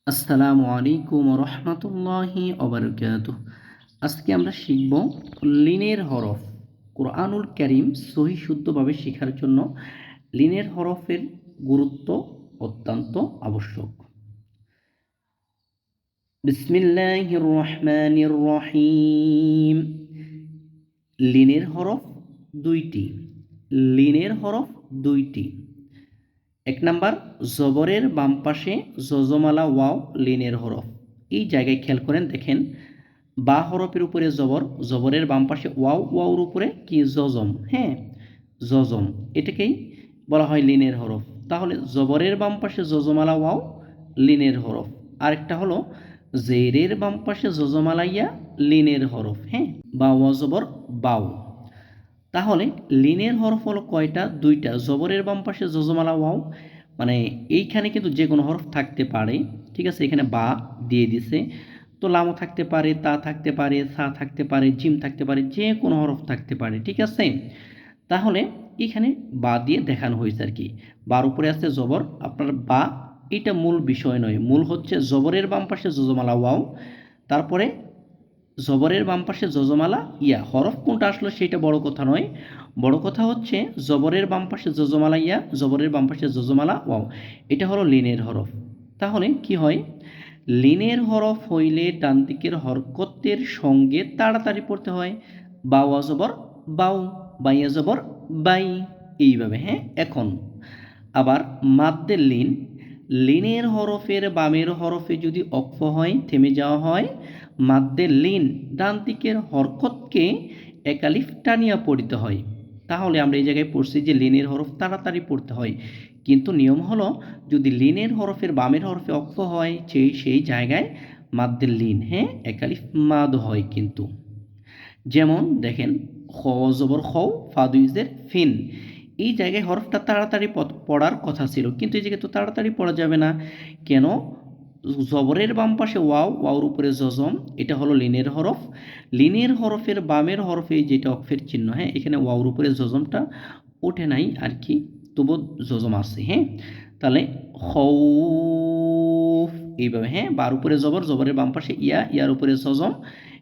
আসসালামু আলাইকুম রহমতুল্লাহি ওবারাকাতুহ। আজকে আমরা শিখব লিনের হরফ। কোরআনুল কারীম সহি শুদ্ধভাবে শেখার জন্য লিনের হরফের গুরুত্ব অত্যন্ত আবশ্যক। বিসমিল্লাহির রহমানির রহিম। লিনের হরফ দুইটি। লিনের হরফ দুইটি। এক নাম্বার, জবরের বাম পাশে যজমালা ওয়াও লিনের হরফ। এই জায়গায় খেয়াল করেন, দেখেন বা হরফের উপরে জবর, জবরের বাম পাশে ওয়াও, ওয়াওর উপরে কি জজম, হ্যাঁ জজম, এটাকেই বলা হয় লিনের হরফ। তাহলে জবরের বাম পাশে যজমালা ওয়াও লিনের হরফ। আরেকটা হলো জেরের বাম পাশে যজমালা ইয়া লিনের হরফ, হ্যাঁ বা ওয়া জবর বাও। তাহলে লিনের হরফ হলো কয়টা? দুইটা। জবরের বাম পাশে যজমালা ওয়াও, মানে এইখানে কিন্তু যে কোনো হরফ থাকতে পারে, ঠিক আছে, এখানে বা দিয়ে দিছে, তো লামও থাকতে পারে, তা থাকতে পারে, সা থাকতে পারে, জিম থাকতে পারে, যে কোনো হরফ থাকতে পারে, ঠিক আছে। তাহলে এখানে বা দিয়ে দেখানো হয়েছে আর কি। বার উপরে আছে জবর, আপনার বা, এটা মূল বিষয় নয়। মূল হচ্ছে জবরের বাম পাশে যজমালা ওয়াও, তারপরে জবরের বাম পাশে যজমালা ইয়া। হরফ কোনটা আসলে সেটা বড় কথা নয়, বড় কথা হচ্ছে জবরের বাম পাশে যজমালা ইয়া, জবরের বাম পাশে যজমালা ওয়াও, এটা হলো লিনের হরফ। তাহলে কি হয়? লিনের হরফ হইলে ডান দিকের হরকতের সঙ্গে তাড়াতাড়ি পড়তে হয়। বাওয়া জবর বাউ, বাইয়া জবর বাই, এইভাবে, হ্যাঁ। এখন আবার মাদ্দের লিন, লিনের হরফের বামের হরফে যদি অক্ফ হয়, থেমে যাওয়া হয়, মাদ্দের লিন ডান দিকের হরকতকে একালিফ টানিয়া পড়িতে হয়। তাহলে আমরা এই জায়গায় পড়ছি যে লিনের হরফ তাড়াতাড়ি পড়তে হয়, কিন্তু নিয়ম হলো যদি লিনের হরফের বামের হরফে অক্ফ হয় সেই জায়গায় মাদ্দের লিন, হ্যাঁ, একালিফ মাদ হয় কিন্তু। যেমন দেখেন, খ জবর খও, ফা দুইজের ফিন, এই জায়গায় হরফটা তাড়াতাড়ি পড়ার কথা ছিল, কিন্তু এই জায়গায় তো তাড়াতাড়ি পড়া যাবে না। কেন? জবরের বাম পাশে ওয়াও, ওয়াওর উপরে জজম, এটা হলো লিনের হরফ। লিনের হরফের বামের হরফে যেটা অক্ফের চিহ্ন, হ্যাঁ, এখানে ওয়াওর উপরে জজমটা ওঠে নাই আর কি, তবু জজম আছে, হ্যাঁ। তাহলে খৌফ, এইভাবে, হ্যাঁ, বার উপরে জবর, জবরের বাম পাশে ইয়া, ইয়ার উপরে জজম,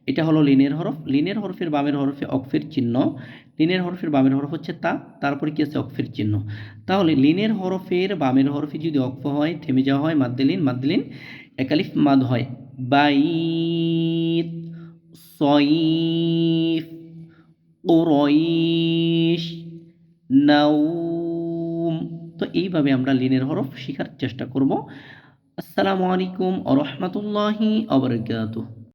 এটা হলো লিনের হরফ। লিনের হরফের বামের হরফে অক্ফের চিহ্ন, লিনের হরফের বামের হরফ হচ্ছে তা, তারপরে কি আছে? অক্ফের চিহ্ন। তাহলে লিনের হরফের বামের হরফে যদি অক্ফ হয়, থেমে যাওয়া হয়, মাদ্দেলিন, মাদ্দেলিন একালিফ মাদ হয়। বাইত, সয়িফ, কুরাইশ, নাউম। তো এইভাবে আমরা লিনের হরফ শেখার চেষ্টা করব। আসসালামু আলাইকুম ওয়া রাহমাতুল্লাহি ওয়া বারাকাতুহু।